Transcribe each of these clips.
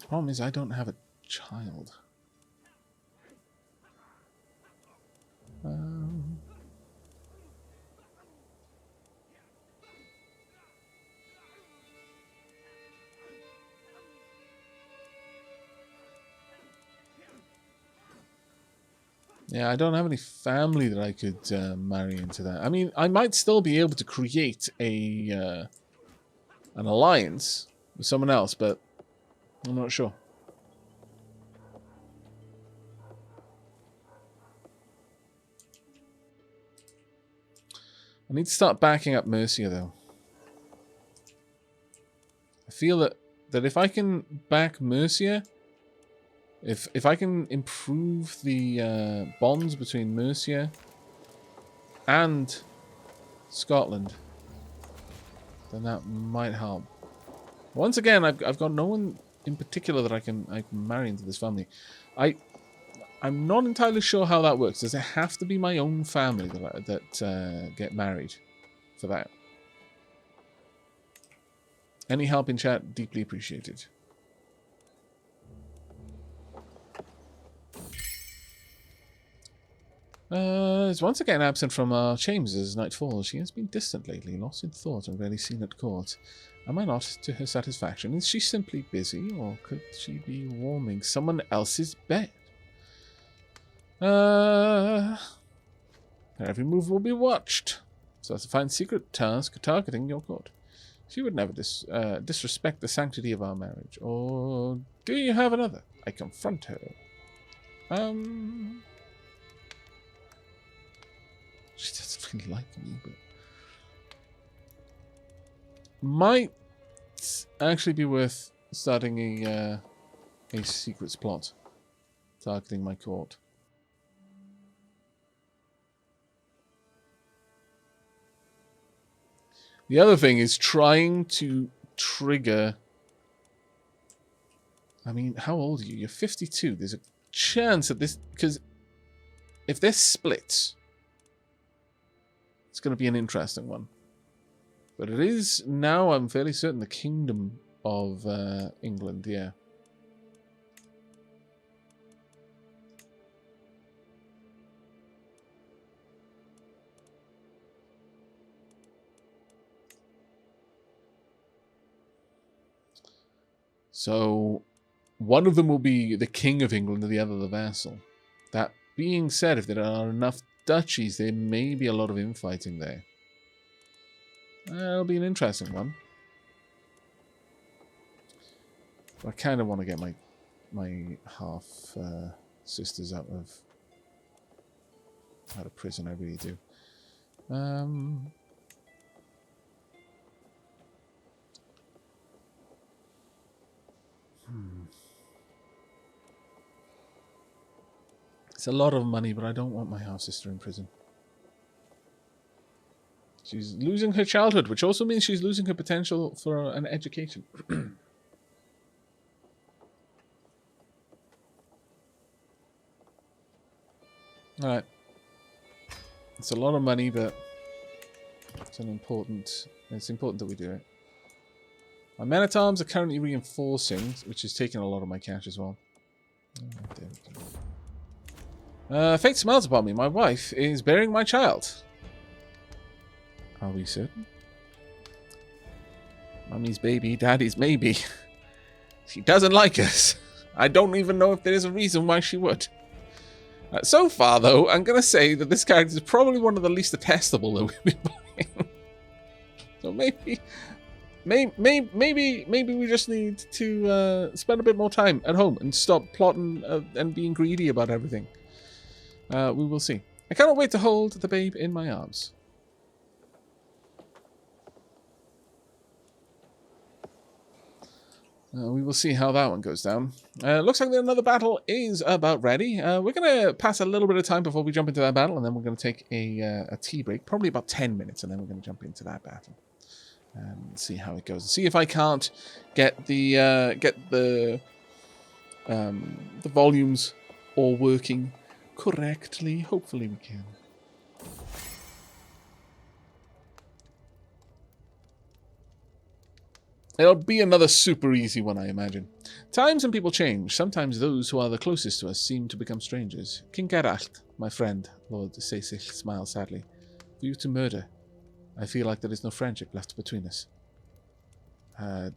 Problem is, I don't have a child. Yeah, I don't have any family that I could marry into that. I mean, I might still be able to create a an alliance with someone else, but I'm not sure. I need to start backing up Mercia, though. I feel that if I can back Mercia, if I can improve the bonds between Mercia and Scotland, then that might help. Once again, I've got no one in particular that I can marry into this family. I'm not entirely sure how that works. Does it have to be my own family that get married for that? Any help in chat, deeply appreciated. Is once again absent from our chambers as night falls. She has been distant lately, lost in thought and rarely seen at court. Am I not to her satisfaction? Is she simply busy, or could she be warming someone else's bed? Her every move will be watched. So as to find secret task targeting your court. She would never disrespect the sanctity of our marriage. Or do you have another? I confront her. She doesn't really like me, but might actually be worth starting a secrets plot targeting my court. The other thing is trying to trigger... I mean, how old are you? You're 52. There's a chance that this... Because if this splits, it's going to be an interesting one. But it is now, I'm fairly certain, the Kingdom of England, yeah. So, one of them will be the King of England and the other the vassal. That being said, if there are enough duchies, there may be a lot of infighting there. That'll be an interesting one. But I kind of want to get my half sisters out of prison. I really do. It's a lot of money, but I don't want my half sister in prison. She's losing her childhood, which also means she's losing her potential for an education. Alright. It's a lot of money, but it's important that we do it. My men-at-arms are currently reinforcing, which is taking a lot of my cash as well. Oh, there we go. Fate smiles upon me. My wife is bearing my child. Are we certain? Mummy's baby, daddy's maybe. She doesn't like us. I don't even know if there is a reason why she would. So far, though, I'm going to say that this character is probably one of the least detestable that we've been playing. So maybe we just need to spend a bit more time at home and stop plotting and being greedy about everything. We will see. I cannot wait to hold the babe in my arms. We will see how that one goes down. Looks like another battle is about ready. We're going to pass a little bit of time before we jump into that battle, and then we're going to take a tea break, probably about 10 minutes, and then we're going to jump into that battle and see how it goes. See if I can't get the volumes all working correctly. Hopefully we can. It'll be another super easy one, I imagine. Times and people change. Sometimes those who are the closest to us seem to become strangers. King Geralt, my friend, Lord Cecil smiled sadly. For you to murder, I feel like there is no friendship left between us.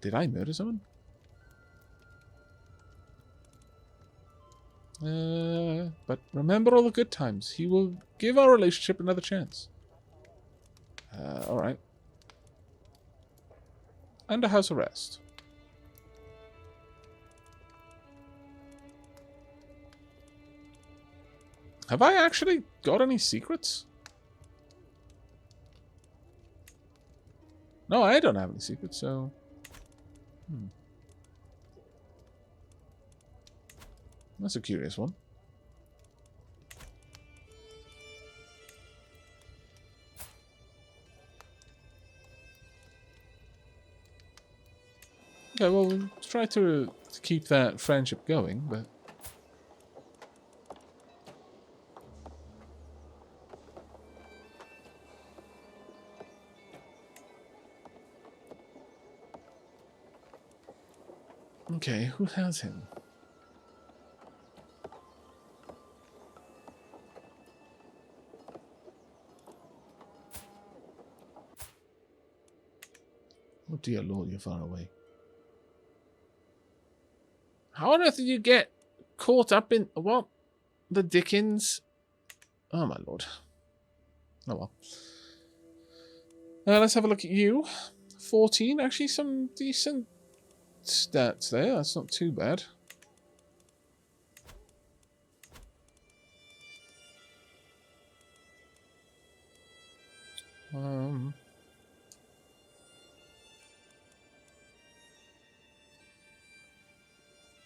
Did I murder someone? But remember all the good times. He will give our relationship another chance. Alright. Under house arrest. Have I actually got any secrets? No, I don't have any secrets, so... That's a curious one. Okay, well, we'll try to keep that friendship going, but... Okay, who has him? Oh dear lord, you're far away. How on earth did you get caught up in... What? The Dickens? Oh my lord. Oh well. Let's have a look at you. 14, actually some decent stats there. That's not too bad.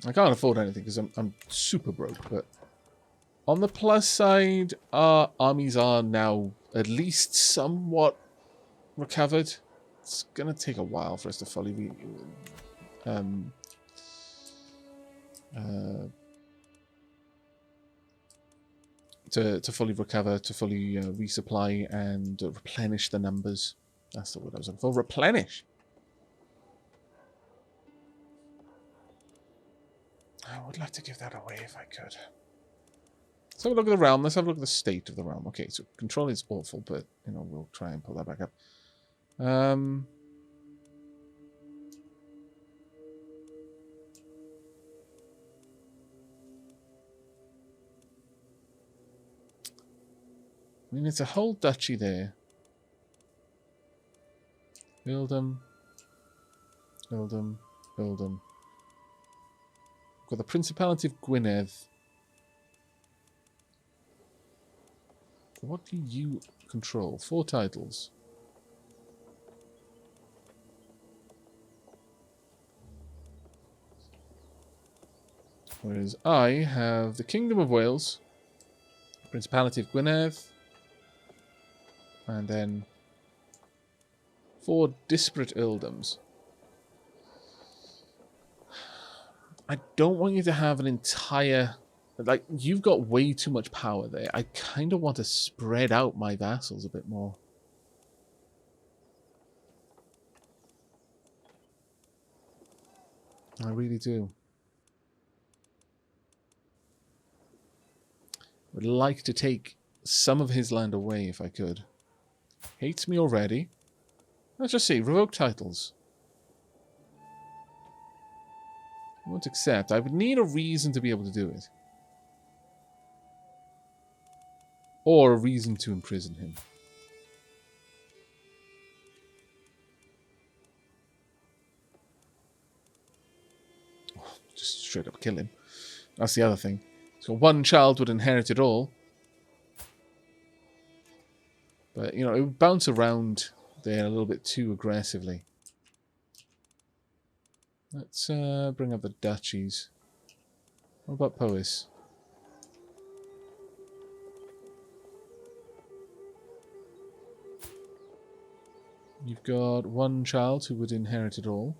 I can't afford anything because I'm super broke, but on the plus side, our armies are now at least somewhat recovered. It's gonna take a while for us to fully to fully recover, to fully resupply and replenish the numbers. That's the word I was looking for. Replenish. I would like to give that away if I could. Let's have a look at the realm. Let's have a look at the state of the realm. Okay, so control is awful, but you know we'll try and pull that back up. I mean, it's a whole duchy there. Build them. Build them. Build them. Got the Principality of Gwynedd. What do you control? 4 titles. Whereas I have the Kingdom of Wales, Principality of Gwynedd, and then 4 disparate earldoms. I don't want you to have an entire... Like, you've got way too much power there. I kind of want to spread out my vassals a bit more. I really do. Would like to take some of his land away if I could. Hates me already. Let's just see. Revoke titles. Won't accept. I would need a reason to be able to do it. Or a reason to imprison him. Oh, just straight up kill him. That's the other thing. So one child would inherit it all. But, you know, it would bounce around there a little bit too aggressively. Let's bring up the duchies. What about Powys? You've got one child who would inherit it all.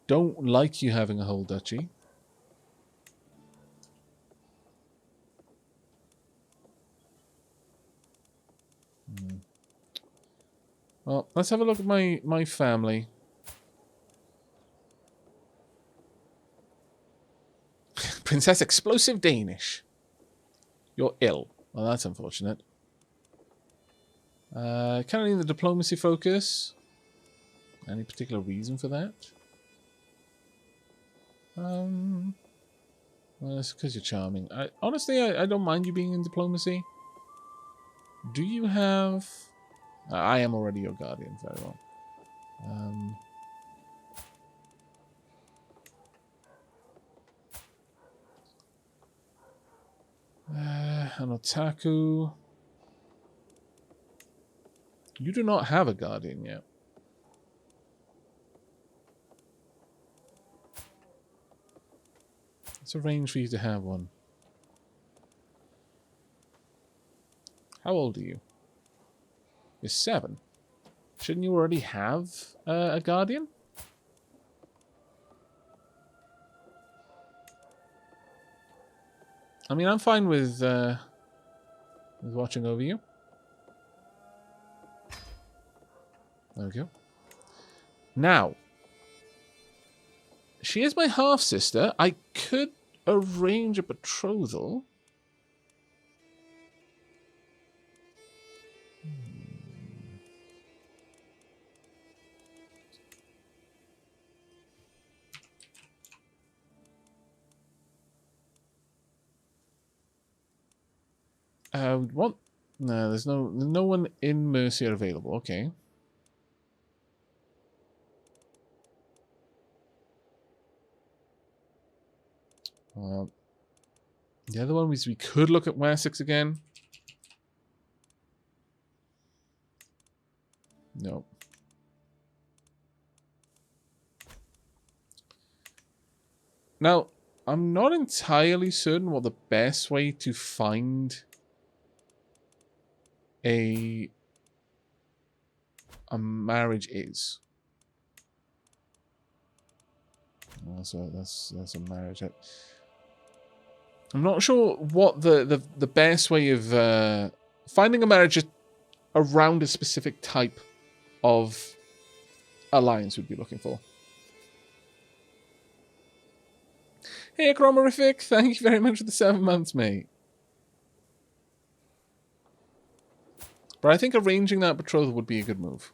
Don't like you having a whole duchy. Well, let's have a look at my family. Princess Explosive Danish. You're ill. Well, that's unfortunate. Currently in the diplomacy focus. Any particular reason for that? Well, it's because you're charming. Honestly, I don't mind you being in diplomacy. Do you have... I am already your guardian. Very well. An otaku. You do not have a guardian yet. Let's arrange for you to have one. How old are you? You're 7. Shouldn't you already have a guardian? I mean, I'm fine with watching over you. There we go. Now, she is my half-sister. I could arrange a betrothal. We'd want... No, there's no one in Mercia available. Okay. The other one is we could look at Wessex again. No. Now, I'm not entirely certain what the best way to find a marriage is. So that's a marriage. I'm not sure what the best way of finding a marriage around a specific type of alliance would be looking for. Hey, Acromorific, thank you very much for the 7 months, mate. But I think arranging that betrothal would be a good move.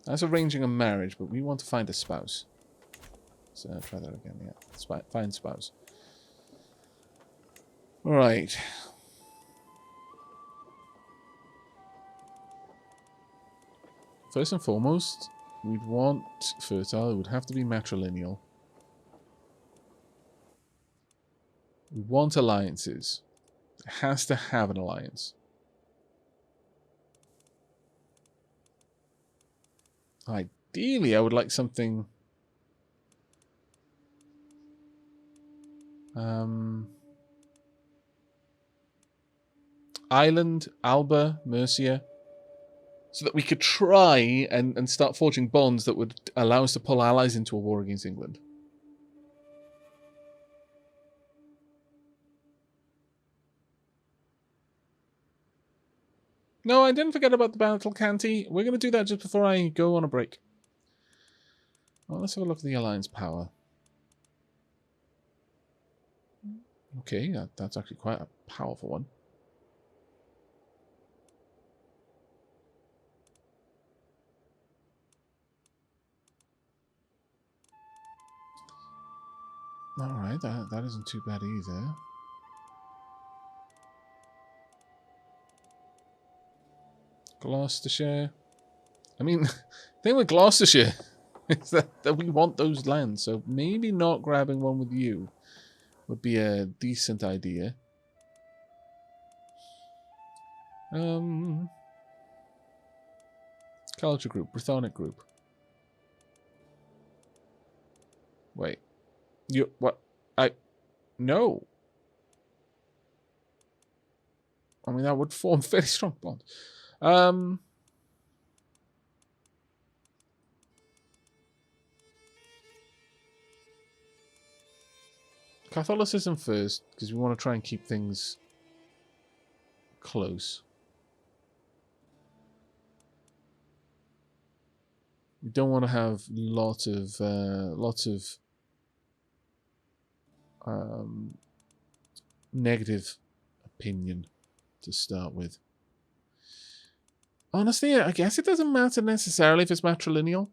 That's arranging a marriage, but we want to find a spouse. So try that again, yeah. Find spouse. Alright. First and foremost, we'd want fertile. It would have to be matrilineal. We want alliances. It has to have an alliance. Ideally, I would like something... Ireland, Alba, Mercia, so that we could try and start forging bonds that would allow us to pull allies into a war against England. No, I didn't forget about the Battle Canty. We're going to do that just before I go on a break. Well, let's have a look at the alliance power. Okay, that's actually quite a powerful one. Alright, that isn't too bad either. Gloucestershire. I mean, the thing with Gloucestershire is that we want those lands, so maybe not grabbing one with you would be a decent idea. Culture group, Brythonic group. Wait. You, what? No. I mean, that would form a very strong bond. Catholicism first, because we want to try and keep things close. We don't want to have lots of negative opinion to start with. Honestly, I guess it doesn't matter necessarily if it's matrilineal.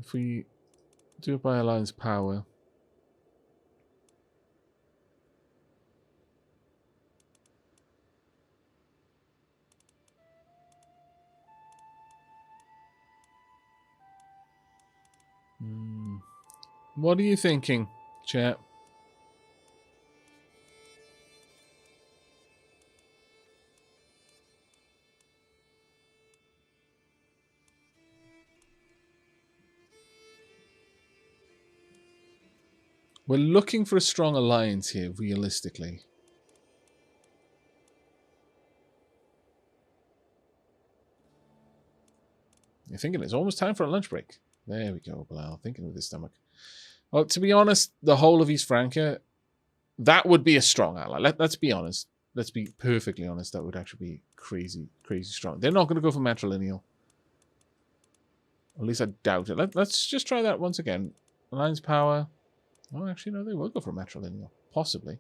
If we do it by alliance power. What are you thinking, chat? We're looking for a strong alliance here, realistically. You're thinking it's almost time for a lunch break. There we go, Bilal. Thinking with his stomach. Well, to be honest, the whole of East Francia, that would be a strong ally. Let's be honest. Let's be perfectly honest. That would actually be crazy, crazy strong. They're not going to go for matrilineal. At least I doubt it. Let's just try that once again. Alliance power. Oh, actually, no, they will go for matrilineal. Possibly.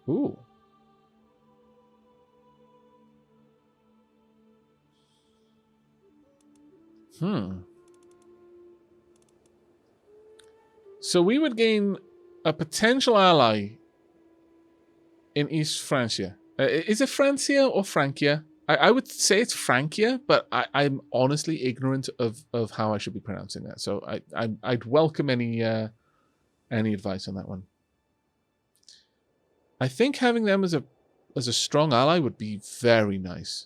Ooh. So we would gain a potential ally in East Francia. Is it Francia or Francia? I would say it's Francia, but I'm honestly ignorant of how I should be pronouncing that. So I'd welcome any advice on that one. I think having them as a strong ally would be very nice.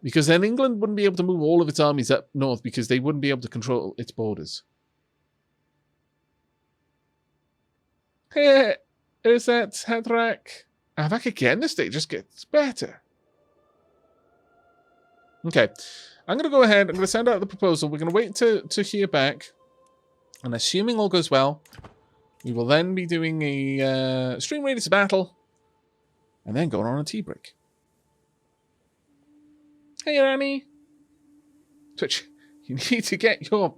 Because then England wouldn't be able to move all of its armies up north because they wouldn't be able to control its borders. Hey, is that Hadrach? Aavak again? This day just gets better. Okay, I'm going to go ahead. I'm going to send out the proposal. We're going to wait to hear back. And assuming all goes well, we will then be doing a stream radius battle. And then going on a tea break. Hey, Ranny. Twitch, you need to get your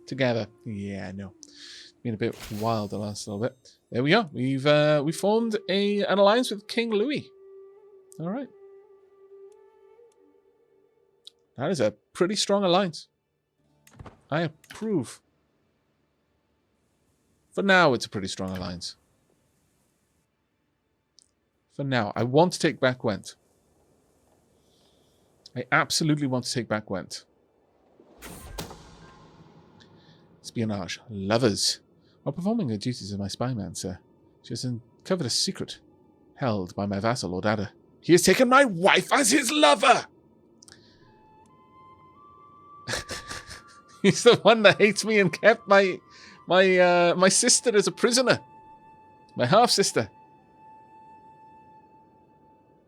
together. Yeah, I know. It's been a bit wild the last little bit. There we are. We formed an alliance with King Louis. All right. That is a pretty strong alliance. I approve. For now, it's a pretty strong alliance. For now, I want to take back Gwent. I absolutely want to take back Gwent. Espionage. Lovers. While performing her duties as my spyman, sir, she has uncovered a secret held by my vassal, Lord Ada. He has taken my wife as his lover! He's the one that hates me and kept my sister as a prisoner. My half-sister.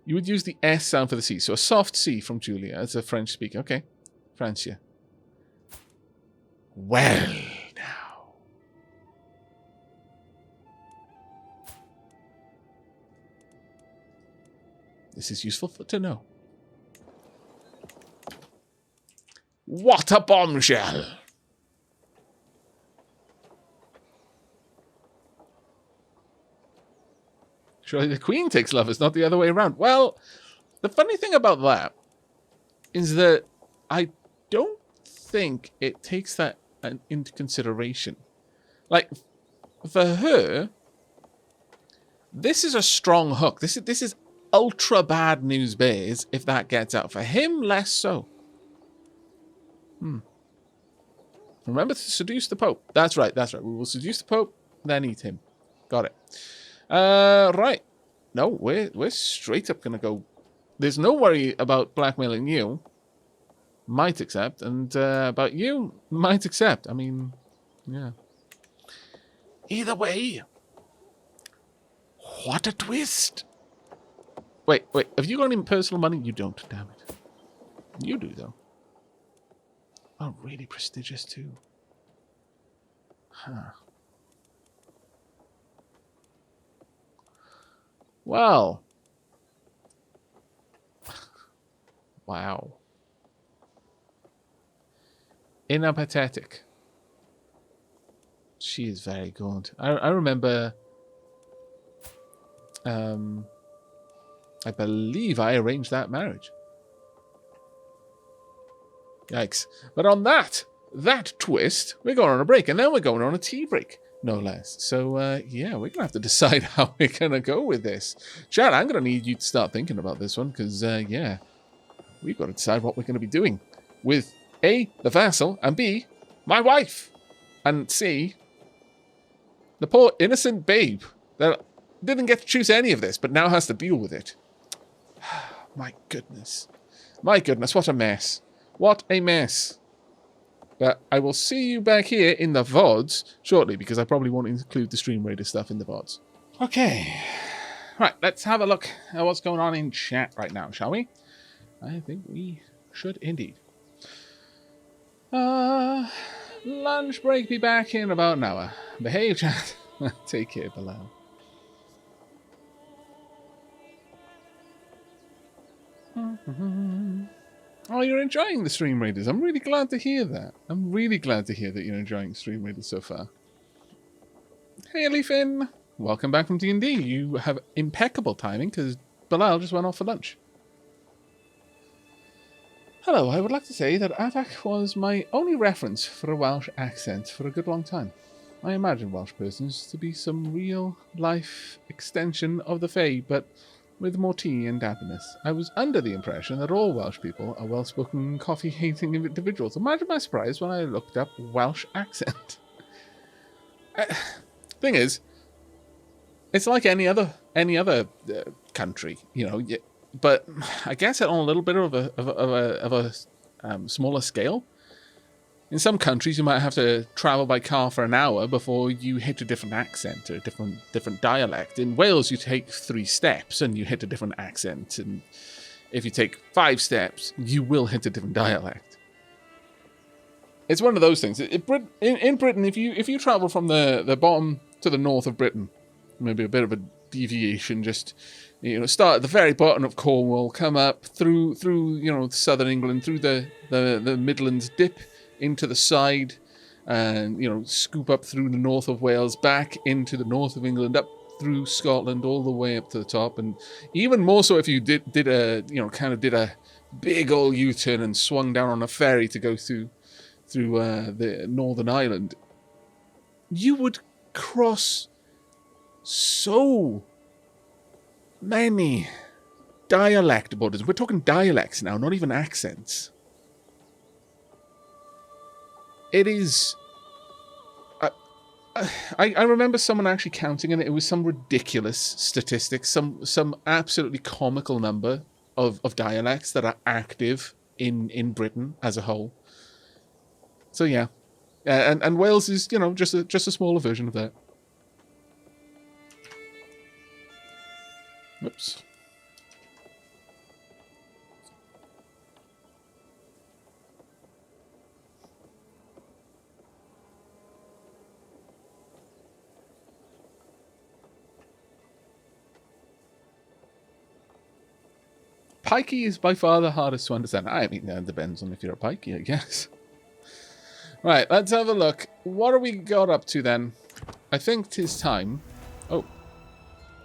You would use the S sound for the C. So a soft C from Julia as a French speaker. Okay. Francia. Well, now. This is useful to know. What a bombshell! Surely the queen takes lovers, not the other way around. Well, the funny thing about that is that I don't think it takes that into consideration. Like, for her, this is a strong hook. This is ultra bad news bears if that gets out. For him, less so. Remember to seduce the Pope. That's right. We will seduce the Pope, then eat him. Got it. Right. No, we're straight up going to go. there's no worry about blackmailing you. Might accept. And about you, might accept. I mean, yeah. Either way, what a twist. Wait. Have you got any personal money? You don't, damn it. You do, though. Oh, really prestigious, too. Huh. Well. Wow. Inapathetic. She is very good. I remember... I believe I arranged that marriage. Yikes. But on that twist, we're going on a break, and then we're going on a tea break, no less. So, yeah, we're going to have to decide how we're going to go with this. Chad, I'm going to need you to start thinking about this one, because, yeah, we've got to decide what we're going to be doing with A, the vassal, and B, my wife, and C, the poor innocent babe that didn't get to choose any of this, but now has to deal with it. My goodness. My goodness, what a mess. What a mess. But I will see you back here in the VODs shortly, because I probably won't include the Stream Raider stuff in the VODs. Okay. Right, let's have a look at what's going on in chat right now, shall we? I think we should indeed. Lunch break, be back in about an hour. Behave, chat. Take care, Bilal. Oh, you're enjoying the Stream Raiders. I'm really glad to hear that. I'm really glad to hear that you're enjoying Stream Raiders so far. Hey, Leafin. Welcome back from D&D. You have impeccable timing, because Bilal just went off for lunch. Hello, I would like to say that Aavak was my only reference for a Welsh accent for a good long time. I imagine Welsh persons to be some real-life extension of the Fae, but with more tea and dappiness. I was under the impression that all Welsh people are well-spoken, coffee-hating individuals. Imagine my surprise when I looked up Welsh accent. Thing is, it's like any other country, you know. But I guess on a little bit of a smaller scale. In some countries, you might have to travel by car for an hour before you hit a different accent or a different dialect. In Wales, you take 3 steps and you hit a different accent. And if you take 5 steps, you will hit a different dialect. It's one of those things. In Britain, if you travel from the bottom to the north of Britain, maybe a bit of a deviation, just, you know, start at the very bottom of Cornwall, come up through you know, southern England, through the Midlands, dip into the side, and, you know, scoop up through the north of Wales, back into the north of England, up through Scotland, all the way up to the top. And even more so if you did a big old U-turn and swung down on a ferry to go through the Northern Ireland, you would cross so many dialect borders. We're talking dialects now, not even accents. It is... I remember someone actually counting, and it was some ridiculous statistics, some absolutely comical number of dialects that are active in Britain as a whole. So yeah, and Wales is, you know, just a smaller version of that. Whoops. Pikey is by far the hardest to understand. I mean, that depends on if you're a pikey, I guess. Right, let's have a look. What have we got up to then? I think 'tis time. Oh.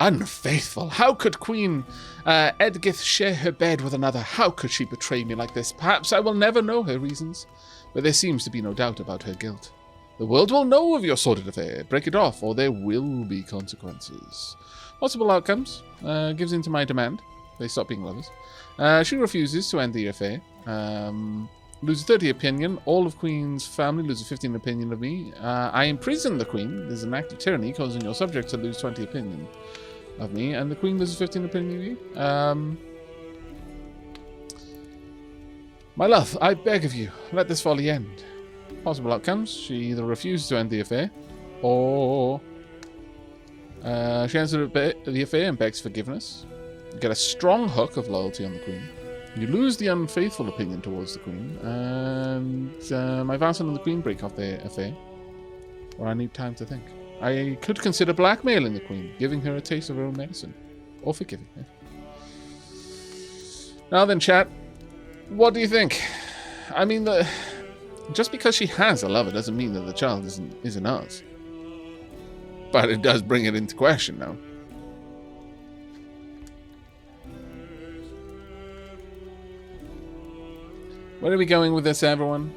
Unfaithful. How could Queen Edgith share her bed with another? How could she betray me like this? Perhaps I will never know her reasons, but there seems to be no doubt about her guilt. The world will know of your sordid affair. Break it off, or there will be consequences. Possible outcomes. Gives in to my demand. They stop being lovers. She refuses to end the affair. Loses 30 opinion. All of Queen's family loses 15 opinion of me. I imprison the Queen. There's an act of tyranny causing your subjects to lose 20 opinion of me. And the Queen loses 15 opinion of you. My love, I beg of you, let this folly end. Possible outcomes: she either refuses to end the affair, or she ends the affair and begs forgiveness. You get a strong hook of loyalty on the Queen. You lose the unfaithful opinion towards the Queen, and my vassal and the Queen break off their affair, or I need time to think. I could consider blackmailing the Queen, giving her a taste of her own medicine, or forgiving her. Now then, chat, what do you think? I mean, just because she has a lover doesn't mean that the child isn't ours. But it does bring it into question now. Where are we going with this, everyone?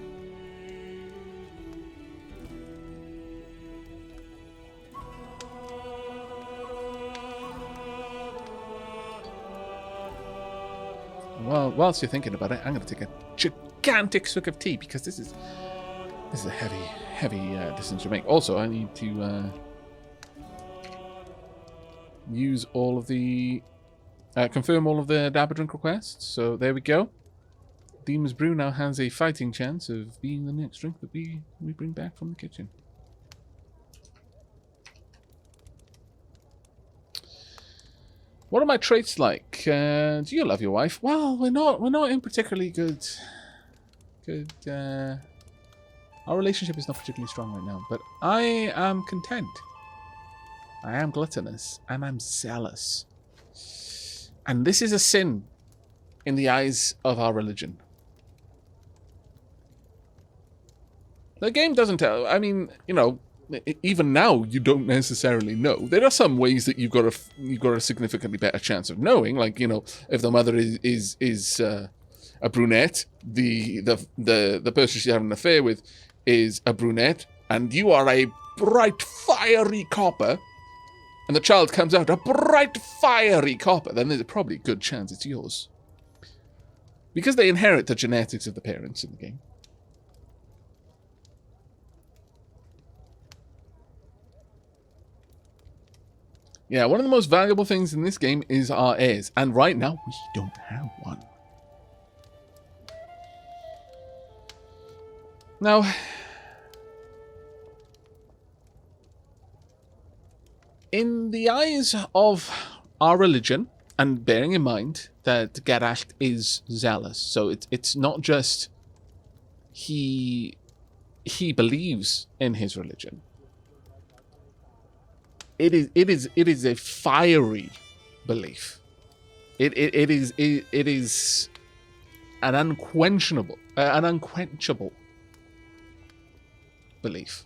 Well, whilst you're thinking about it, I'm going to take a gigantic swig of tea, because this is a heavy decision to make. Also, I need to use all of the confirm all of the Dabber drink requests. So there we go. Demon's Brew now has a fighting chance of being the next drink that we bring back from the kitchen. What are my traits like? Do you love your wife? Well, we're not in particularly good. Our relationship is not particularly strong right now, but I am content. I am gluttonous, and I'm zealous. And this is a sin in the eyes of our religion. The game doesn't tell. I mean, you know, even now you don't necessarily know. There are some ways that you've got a significantly better chance of knowing. Like, you know, if the mother is a brunette, the person she's having an affair with is a brunette, and you are a bright, fiery copper, and the child comes out a bright, fiery copper, then there's probably a good chance it's yours. Because they inherit the genetics of the parents in the game. Yeah, one of the most valuable things in this game is our heirs. And right now, we don't have one. Now, in the eyes of our religion, and bearing in mind that Geralt is zealous, so it's not just he believes in his religion. It is a fiery belief. It is an unquenchable belief.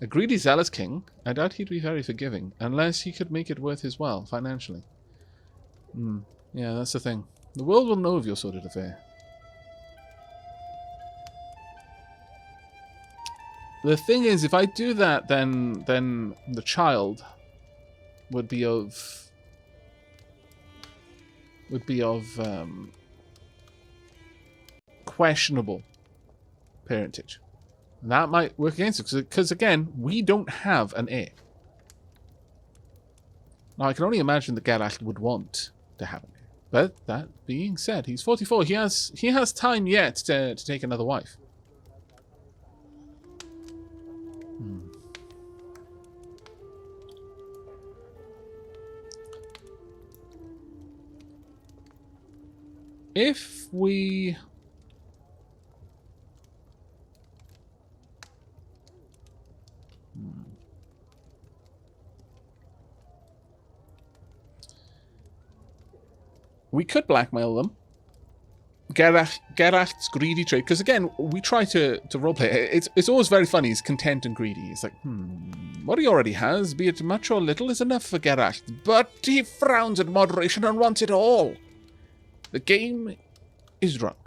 A greedy, zealous king, I doubt he'd be very forgiving, unless he could make it worth his while financially. Yeah, that's the thing. The world will know of your sordid affair. The thing is, if I do that, then the child would be of questionable parentage. And that might work against it, because again, we don't have an heir. Now, I can only imagine that Geralt would want to have an heir. But that being said, he's 44. He has time yet to take another wife. If we could blackmail them. Geralt's greedy trait, because again, we try to roleplay. It's always very funny. He's content and greedy. It's like, what he already has, be it much or little, is enough for Geralt. But he frowns at moderation and wants it all. The game is drunk.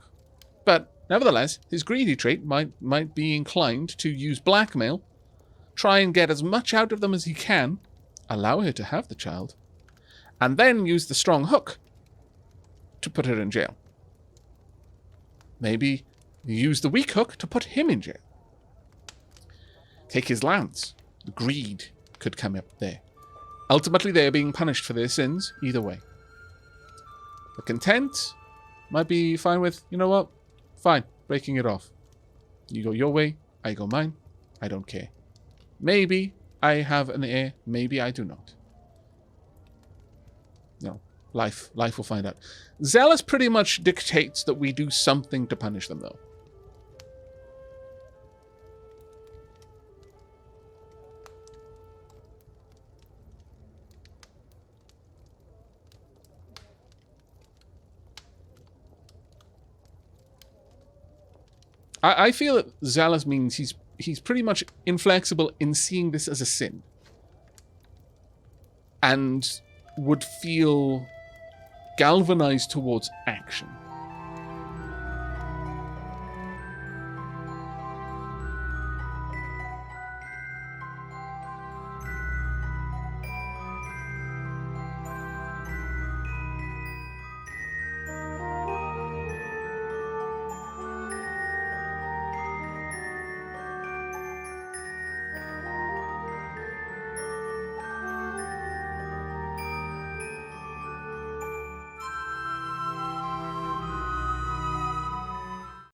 But nevertheless, his greedy trait might be inclined to use blackmail, try and get as much out of them as he can, allow her to have the child, and then use the strong hook to put her in jail. Maybe use the weak hook to put him in jail. Take his lands. The greed could come up there. Ultimately, they are being punished for their sins either way. The content might be fine with, you know what? Fine, breaking it off. You go your way, I go mine. I don't care. Maybe I have an heir, maybe I do not. No, life will find out. Zealous pretty much dictates that we do something to punish them, though. I feel that Zealous means he's pretty much inflexible in seeing this as a sin. And would feel galvanized towards action.